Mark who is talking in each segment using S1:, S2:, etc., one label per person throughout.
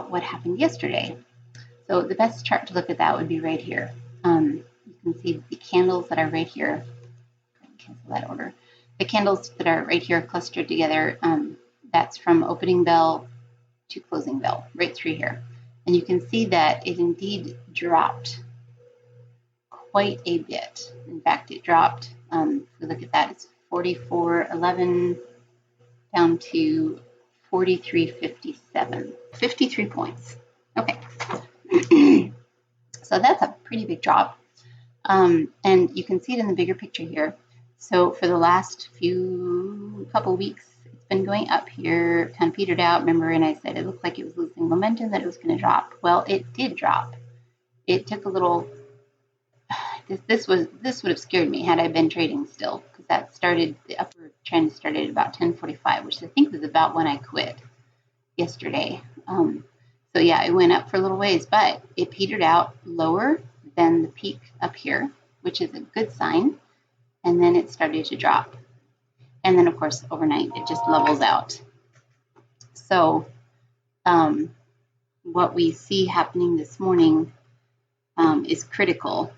S1: about what happened yesterday. So the best chart to look at that would be right here. You can see the candles that are right here. Cancel that order. The candles that are right here clustered together, that's from opening bell to closing bell, right through here. And you can see that it indeed dropped quite a bit. In fact, it dropped, if we look at that, it's 44.11 down to 43.57, 53 points. Okay. So that's a pretty big drop. And you can see it in the bigger picture here. So for the last couple weeks, it's been going up here, kind of petered out. Remember, and I said it looked like it was losing momentum, that it was going to drop. Well, it did drop. It took a little. This would have scared me had I been trading still, because that started, the upward trend started at about 10:45, which I think was about when I quit yesterday. So yeah, it went up for a little ways, but it petered out lower than the peak up here, which is a good sign. And then it started to drop. And then, of course, overnight, it just levels out. So what we see happening this morning is critical.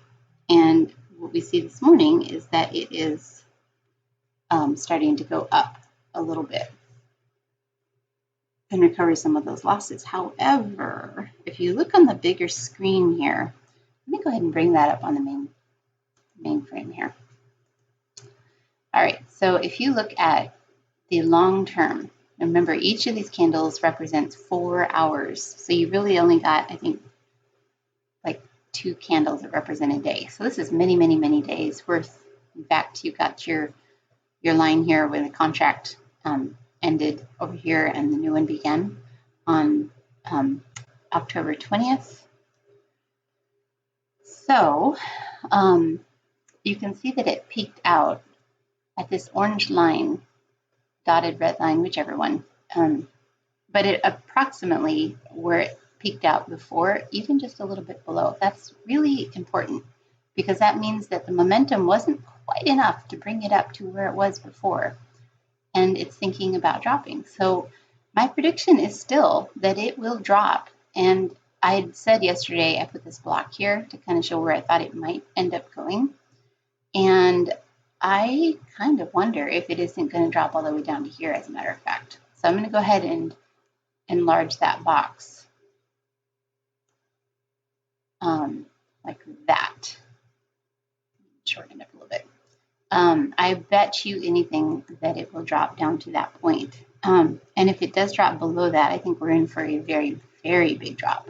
S1: And what we see this morning is that it is starting to go up a little bit and recover some of those losses. However, if you look on the bigger screen here, let me go ahead and bring that up on the main frame here. All right, so if you look at the long term, remember each of these candles represents 4 hours. So you really only got, I think, like 2 candles that represent a day. So this is many, many, many days worth. In fact, you got your line here where the contract ended over here and the new one began on October 20th. So you can see that it peaked out at this orange line, dotted red line, whichever one, but it approximately where it peaked out before, even just a little bit below. That's really important because that means that the momentum wasn't quite enough to bring it up to where it was before, and it's thinking about dropping. So my prediction is still that it will drop, and I had said yesterday I put this block here to kind of show where I thought it might end up going, and I kind of wonder if it isn't going to drop all the way down to here, as a matter of fact. So I'm going to go ahead and enlarge that box like that. Shorten it up a little bit. I bet you anything that it will drop down to that point. And if it does drop below that, I think we're in for a very, very big drop.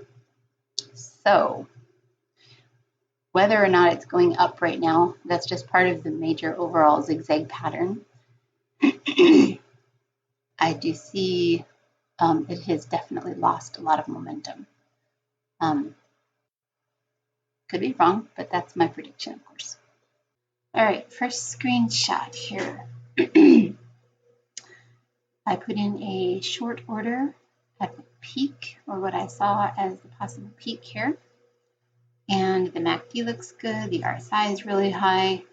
S1: So whether or not it's going up right now, that's just part of the major overall zigzag pattern. I do see it has definitely lost a lot of momentum. Could be wrong, but that's my prediction, of course. All right, first screenshot here. I put in a short order at the peak, or what I saw as the possible peak here. And the MACD looks good. The RSI is really high.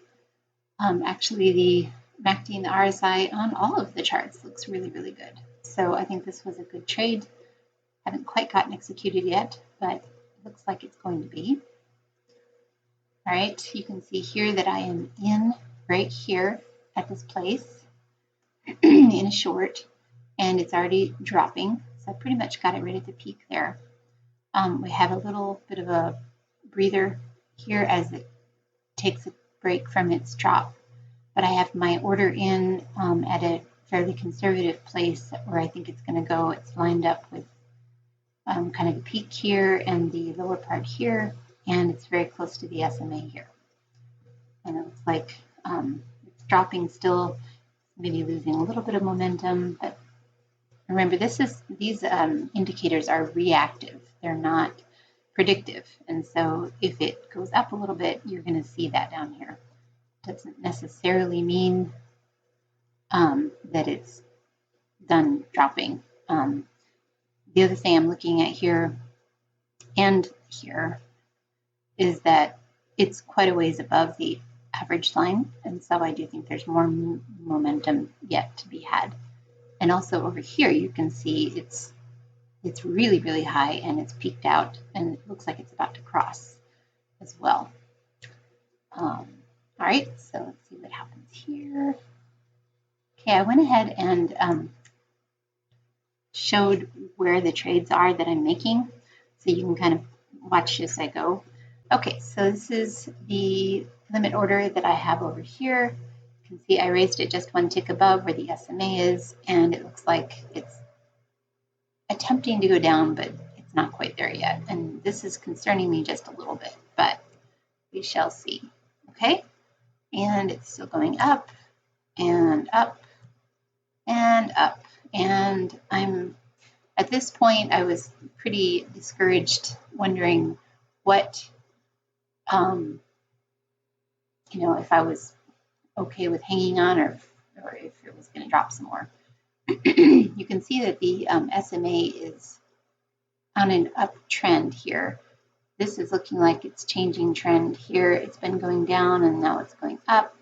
S1: Actually, the MACD and the RSI on all of the charts looks really, really good. So I think this was a good trade. Haven't quite gotten executed yet, but it looks like it's going to be. All right, you can see here that I am in right here at this place in a short, and it's already dropping. So I pretty much got it right at the peak there. We have a little bit of a breather here as it takes a break from its drop, but I have my order in at a fairly conservative place where I think it's going to go. It's lined up with kind of the peak here and the lower part here, and it's very close to the SMA here. And it looks like it's dropping still, maybe losing a little bit of momentum, but remember, these indicators are reactive. They're not predictive. And so if it goes up a little bit, you're going to see that down here. Doesn't necessarily mean that it's done dropping. The other thing I'm looking at here and here is that it's quite a ways above the average line. And so I do think there's more momentum yet to be had. And also over here, you can see it's it's really, really high and it's peaked out and it looks like it's about to cross as well. All right, so let's see what happens here. Okay, I went ahead and showed where the trades are that I'm making, so you can kind of watch as I go. Okay, so this is the limit order that I have over here. You can see I raised it just one tick above where the SMA is, and it looks like it's attempting to go down, but it's not quite there yet. And this is concerning me just a little bit, but we shall see. Okay, and it's still going up and up and up. And I'm at this point, I was pretty discouraged, wondering what, if I was okay with hanging on or if it was going to drop some more. You can see that the SMA is on an uptrend here. This is looking like it's changing trend here. It's been going down and now it's going up.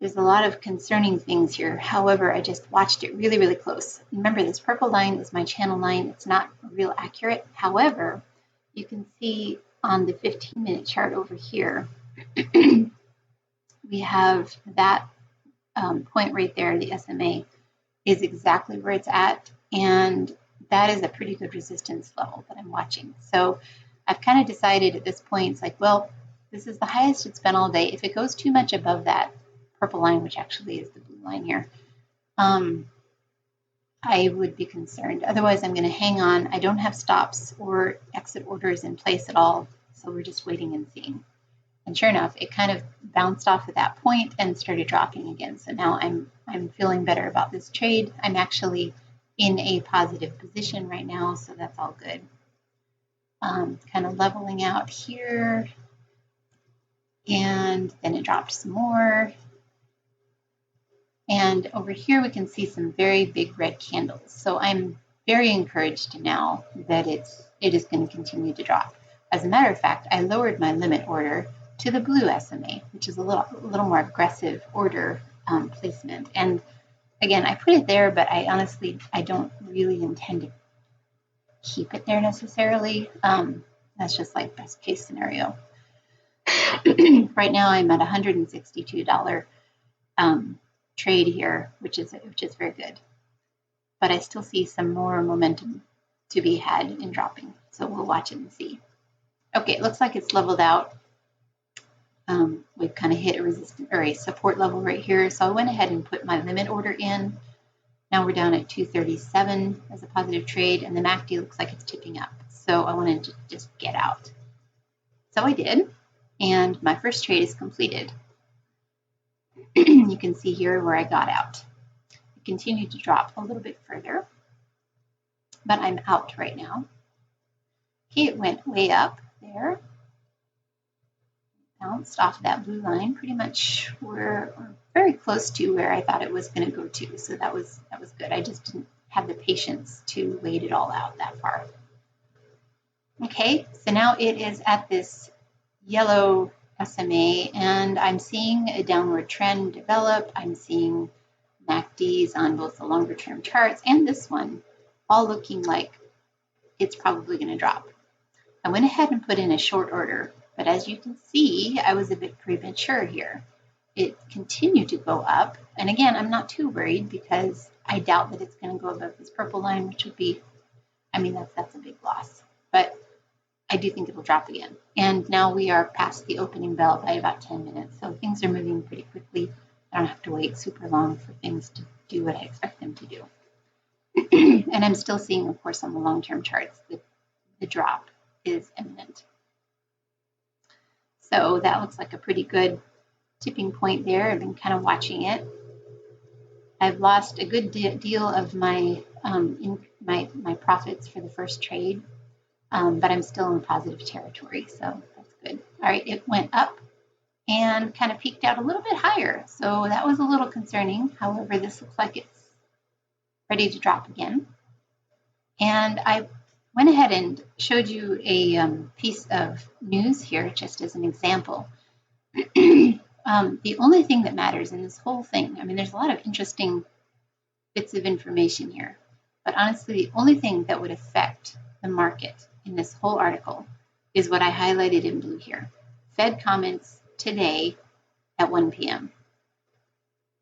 S1: There's a lot of concerning things here. However, I just watched it really, really close. Remember, this purple line is my channel line. It's not real accurate. However, you can see on the 15-minute chart over here, we have that point right there, the SMA, is exactly where it's at. And that is a pretty good resistance level that I'm watching. So I've kind of decided at this point, it's like, well, this is the highest it's been all day. If it goes too much above that purple line, which actually is the blue line here, I would be concerned. Otherwise, I'm going to hang on. I don't have stops or exit orders in place at all, so we're just waiting and seeing. And sure enough, it kind of bounced off at that point and started dropping again. So now I'm feeling better about this trade. I'm actually in a positive position right now, so that's all good. Kind of leveling out here, and then it dropped some more. And over here, we can see some very big red candles. So I'm very encouraged now that it is going to continue to drop. As a matter of fact, I lowered my limit order to the blue SMA, which is a little more aggressive order placement. And again, I put it there, but I honestly don't really intend to keep it there necessarily. That's just like best case scenario. Right now, I'm at $162 trade here, which is very good. But I still see some more momentum to be had in dropping. So we'll watch it and see. Okay, it looks like it's leveled out. We've kind of hit a resistance or a support level right here. So I went ahead and put my limit order in. Now we're down at 237 as a positive trade, and the MACD looks like it's tipping up. So I wanted to just get out. So I did, and my first trade is completed. You can see here where I got out. It continued to drop a little bit further, but I'm out right now. Okay, it went way up there. Bounced off that blue line, pretty much or very close to where I thought it was going to go to. So that was good. I just didn't have the patience to wait it all out that far. Okay, so now it is at this yellow SMA, and I'm seeing a downward trend develop. I'm seeing MACDs on both the longer term charts and this one, all looking like it's probably going to drop. I went ahead and put in a short order, but as you can see, I was a bit premature here. It continued to go up, and again, I'm not too worried because I doubt that it's going to go above this purple line, which would be, I mean, that's a big loss, but I do think it will drop again. And now we are past the opening bell by about 10 minutes, so things are moving pretty quickly. I don't have to wait super long for things to do what I expect them to do. And I'm still seeing, of course, on the long-term charts that the drop is imminent. So that looks like a pretty good tipping point there. I've been kind of watching it. I've lost a good deal of my my profits for the first trade, but I'm still in positive territory, so that's good. All right, it went up and kind of peaked out a little bit higher, so that was a little concerning. However, this looks like it's ready to drop again. And I went ahead and showed you a piece of news here just as an example. The only thing that matters in this whole thing, I mean, there's a lot of interesting bits of information here. But honestly, the only thing that would affect the market in this whole article is what I highlighted in blue here. Fed comments today at 1 p.m.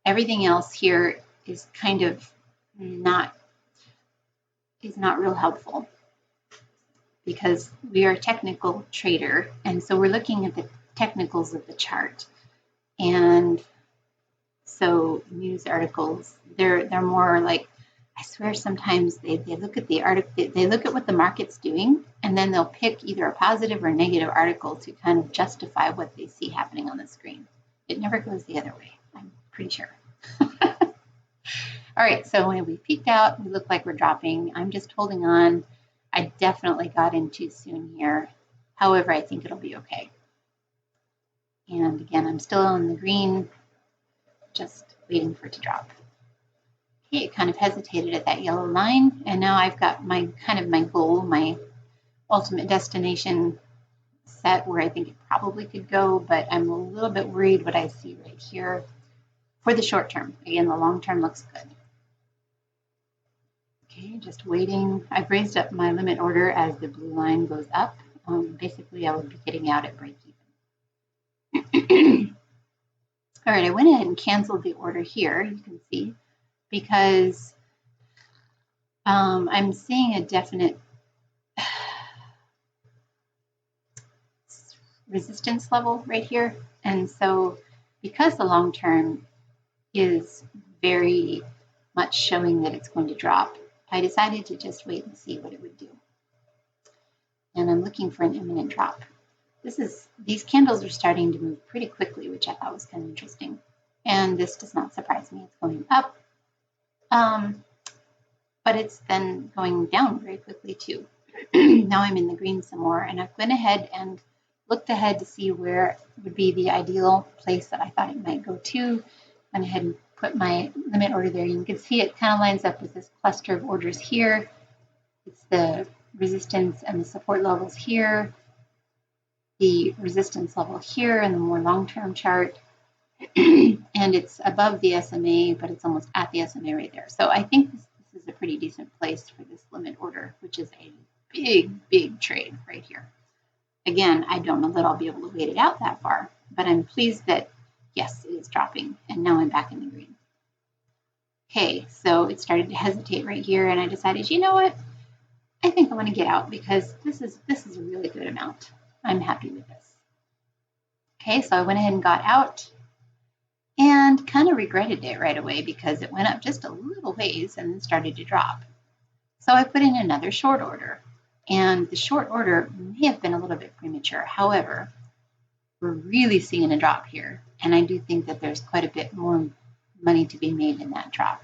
S1: Everything else here is kind of not real helpful because we are a technical trader, and so we're looking at the technicals of the chart. And so news articles, they're more like, I swear sometimes they look at the article, they look at what the market's doing, and then they'll pick either a positive or negative article to kind of justify what they see happening on the screen. It never goes the other way, I'm pretty sure. All right, so when we peeked out, we look like we're dropping. I'm just holding on. I definitely got in too soon here. However, I think it'll be okay. And again, I'm still on the green, just waiting for it to drop. Okay, it kind of hesitated at that yellow line, and now I've got my goal, my ultimate destination set where I think it probably could go, but I'm a little bit worried what I see right here for the short term. Again, the long term looks good. Okay, just waiting. I've raised up my limit order as the blue line goes up. Basically, I would be getting out at break even. All right, I went ahead and canceled the order here, you can see, because I'm seeing a definite resistance level right here. And so because the long term is very much showing that it's going to drop, I decided to just wait and see what it would do. And I'm looking for an imminent drop. These candles are starting to move pretty quickly, which I thought was kind of interesting. And this does not surprise me. It's going up, but it's then going down very quickly too. Now I'm in the green some more, and I've went ahead and looked ahead to see where would be the ideal place that I thought it might go to. Went ahead and put my limit order there. You can see it kind of lines up with this cluster of orders here. It's the resistance and the support levels here, the resistance level here in the more long-term chart, and it's above the SMA, but it's almost at the SMA right there. So I think this is a pretty decent place for this limit order, which is a big trade right here. Again, I don't know that I'll be able to wait it out that far, but I'm pleased that, yes, it is dropping, and now I'm back in the green. Okay, so it started to hesitate right here, and I decided, you know what? I think I want to get out because this is a really good amount. I'm happy with this. Okay, so I went ahead and got out and kind of regretted it right away because it went up just a little ways and then started to drop. So I put in another short order, and the short order may have been a little bit premature. However, we're really seeing a drop here, and I do think that there's quite a bit more money to be made in that drop.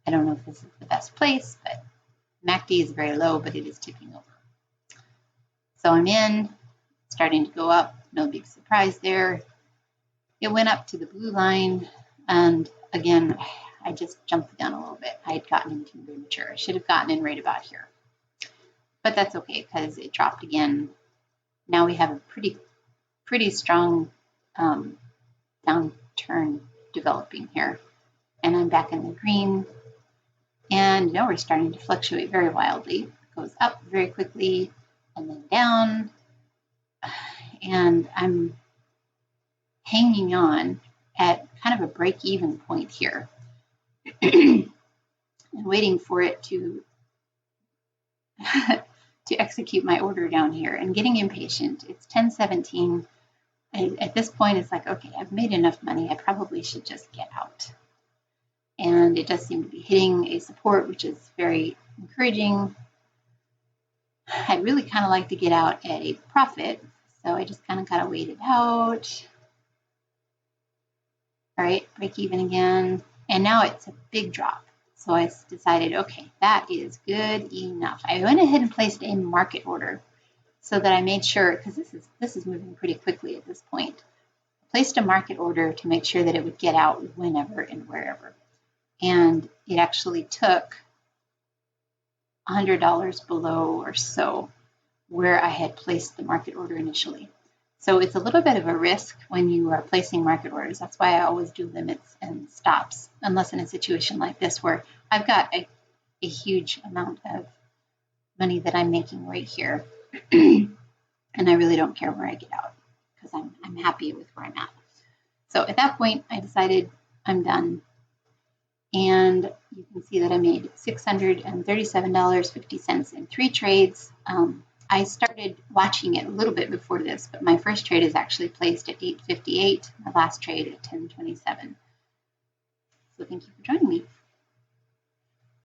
S1: I don't know if this is the best place, but MACD is very low, but it is tipping over. So I'm in, starting to go up, no big surprise there. It went up to the blue line, and again, I just jumped the gun a little bit. I had gotten in too premature. I should have gotten in right about here. But that's okay because it dropped again. Now we have a pretty strong downturn developing here. And I'm back in the green. And now we're starting to fluctuate very wildly. It goes up very quickly and then down. And I'm hanging on at kind of a break-even point here. And waiting for it to execute my order down here and getting impatient. It's 10:17. At this point, it's like, okay, I've made enough money. I probably should just get out. And it does seem to be hitting a support, which is very encouraging. I'd really kind of like to get out at a profit, so I just kind of got to wait it out. All right, break even again. And now it's a big drop. So I decided, okay, that is good enough. I went ahead and placed a market order so that I made sure, because this is moving pretty quickly at this point. I placed a market order to make sure that it would get out whenever and wherever. And it actually took $100 below or so where I had placed the market order initially. So it's a little bit of a risk when you are placing market orders. That's why I always do limits and stops, unless in a situation like this where I've got a a huge amount of money that I'm making right here. And I really don't care where I get out because I'm happy with where I'm at. So at that point, I decided I'm done. And you can see that I made $637.50 in 3 trades. I started watching it a little bit before this, but my first trade is actually placed at 8:58, my last trade at 10:27. So thank you for joining me.